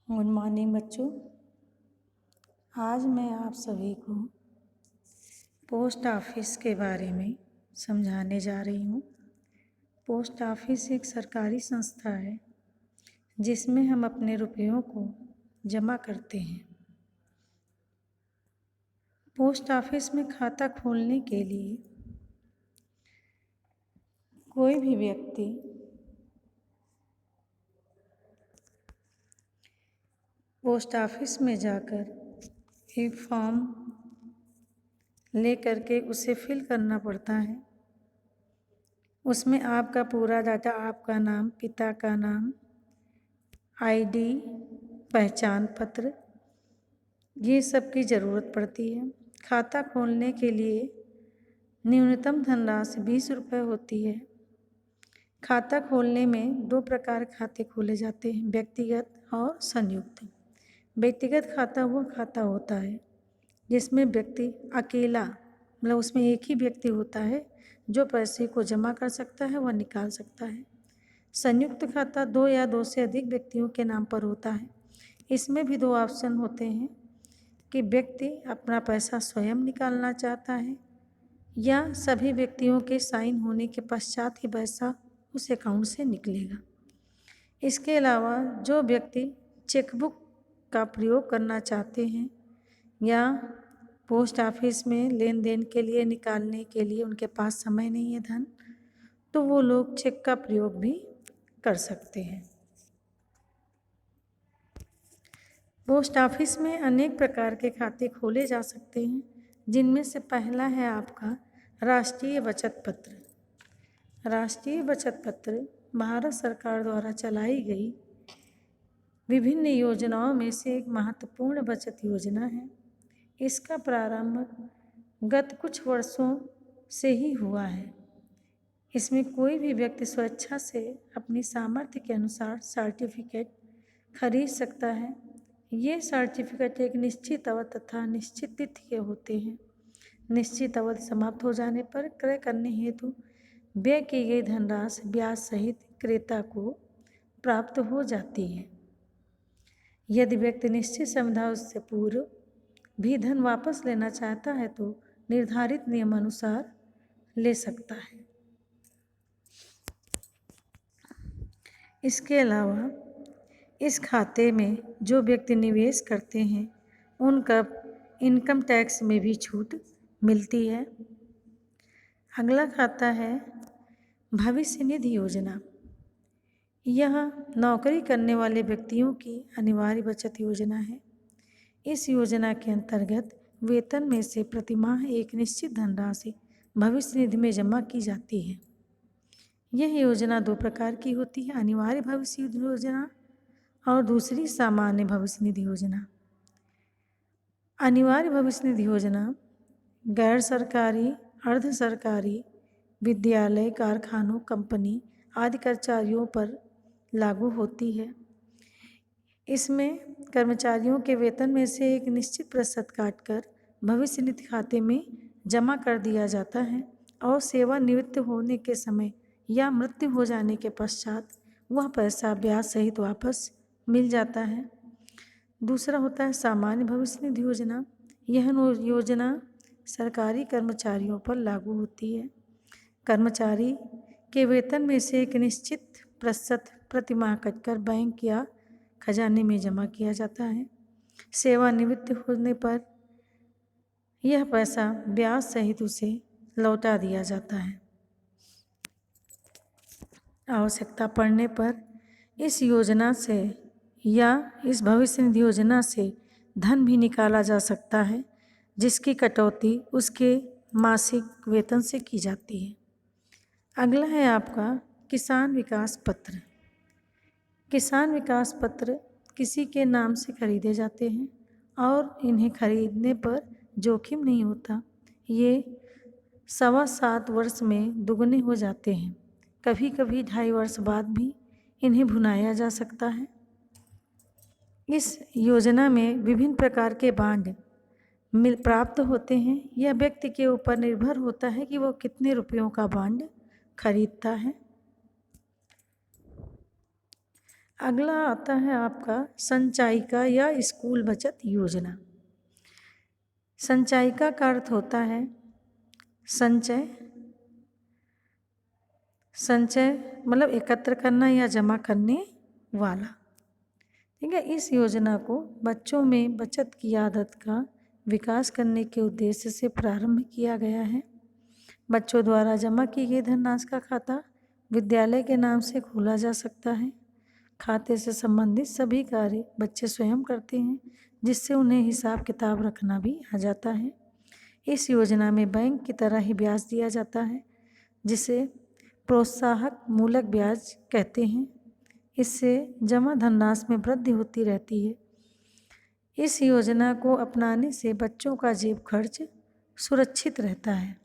Good morning बच्चों। आज मैं आप सभी को पोस्ट ऑफिस के बारे में समझाने जा रही हूँ। पोस्ट ऑफिस एक सरकारी संस्था है जिसमें हम अपने रुपयों को जमा करते हैं। पोस्ट ऑफिस में खाता खोलने के लिए कोई भी व्यक्ति पोस्ट ऑफिस में जाकर एक फॉर्म ले करके उसे फिल करना पड़ता है। उसमें आपका पूरा डाटा, आपका नाम, पिता का नाम, आईडी, पहचान पत्र, ये सब की ज़रूरत पड़ती है। खाता खोलने के लिए न्यूनतम धनराशि 20 रुपये होती है। खाता खोलने में 2 प्रकार खाते खोले जाते हैं, व्यक्तिगत और संयुक्त। व्यक्तिगत खाता वो खाता होता है जिसमें व्यक्ति अकेला, मतलब उसमें एक ही व्यक्ति होता है जो पैसे को जमा कर सकता है व निकाल सकता है। संयुक्त खाता 2 या 2 से अधिक व्यक्तियों के नाम पर होता है। इसमें भी 2 ऑप्शन होते हैं कि व्यक्ति अपना पैसा स्वयं निकालना चाहता है या सभी व्यक्तियों के साइन होने के पश्चात ही पैसा उस अकाउंट से निकलेगा। इसके अलावा जो व्यक्ति चेकबुक का प्रयोग करना चाहते हैं या पोस्ट ऑफिस में लेन देन के लिए, निकालने के लिए उनके पास समय नहीं है धन, तो वो लोग चेक का प्रयोग भी कर सकते हैं। पोस्ट ऑफिस में अनेक प्रकार के खाते खोले जा सकते हैं, जिनमें से पहला है आपका राष्ट्रीय बचत पत्र। राष्ट्रीय बचत पत्र भारत सरकार द्वारा चलाई गई विभिन्न योजनाओं में से एक महत्वपूर्ण बचत योजना है। इसका प्रारंभ गत कुछ वर्षों से ही हुआ है। इसमें कोई भी व्यक्ति स्वेच्छा से अपनी सामर्थ्य के अनुसार सर्टिफिकेट खरीद सकता है। ये सर्टिफिकेट एक निश्चित अवधि तथा निश्चित तिथि के होते हैं। निश्चित अवधि समाप्त हो जाने पर क्रय करने हेतु व्यय की गई धनराशि ब्याज सहित क्रेता को प्राप्त हो जाती है। यदि व्यक्ति निश्चित समयावधि से पूर्व भी धन वापस लेना चाहता है तो निर्धारित नियमानुसार ले सकता है। इसके अलावा इस खाते में जो व्यक्ति निवेश करते हैं उनका इनकम टैक्स में भी छूट मिलती है। अगला खाता है भविष्य निधि योजना। यह नौकरी करने वाले व्यक्तियों की अनिवार्य बचत योजना है। इस योजना के अंतर्गत वेतन में से प्रतिमाह एक निश्चित धनराशि भविष्य निधि में जमा की जाती है। यह योजना 2 प्रकार की होती है, अनिवार्य भविष्य निधि योजना और दूसरी सामान्य भविष्य निधि योजना। अनिवार्य भविष्य निधि योजना गैर सरकारी, अर्ध सरकारी, विद्यालय, कारखानों, कंपनी आदि कर्मचारियों पर लागू होती है। इसमें कर्मचारियों के वेतन में से एक निश्चित प्रतिशत काटकर भविष्य निधि खाते में जमा कर दिया जाता है और सेवानिवृत्त होने के समय या मृत्यु हो जाने के पश्चात वह पैसा ब्याज सहित वापस मिल जाता है। दूसरा होता है सामान्य भविष्य निधि योजना। यह योजना सरकारी कर्मचारियों पर लागू होती है। कर्मचारी के वेतन में से एक निश्चित प्रतिशत प्रतिमाह कटकर बैंक या खजाने में जमा किया जाता है। सेवानिवृत्त होने पर यह पैसा ब्याज सहित उसे लौटा दिया जाता है। आवश्यकता पड़ने पर इस योजना से या इस भविष्य निधि योजना से धन भी निकाला जा सकता है, जिसकी कटौती उसके मासिक वेतन से की जाती है। अगला है आपका किसान विकास पत्र। किसान विकास पत्र किसी के नाम से खरीदे जाते हैं और इन्हें खरीदने पर जोखिम नहीं होता। ये 7.25 वर्ष में दुगने हो जाते हैं। कभी कभी 2.5 वर्ष बाद भी इन्हें भुनाया जा सकता है। इस योजना में विभिन्न प्रकार के बांड प्राप्त होते हैं। यह व्यक्ति के ऊपर निर्भर होता है कि वो कितने रुपयों का बांड खरीदता है। अगला आता है आपका संचयिका या स्कूल बचत योजना। संचयिका का अर्थ होता है संचय। संचय मतलब एकत्र करना या जमा करने वाला। ठीक है, इस योजना को बच्चों में बचत की आदत का विकास करने के उद्देश्य से प्रारंभ किया गया है। बच्चों द्वारा जमा की गई धनराशि का खाता विद्यालय के नाम से खोला जा सकता है। खाते से संबंधित सभी कार्य बच्चे स्वयं करते हैं, जिससे उन्हें हिसाब किताब रखना भी आ जाता है। इस योजना में बैंक की तरह ही ब्याज दिया जाता है, जिसे प्रोत्साहक मूलक ब्याज कहते हैं। इससे जमा धनराशि में वृद्धि होती रहती है। इस योजना को अपनाने से बच्चों का जेब खर्च सुरक्षित रहता है।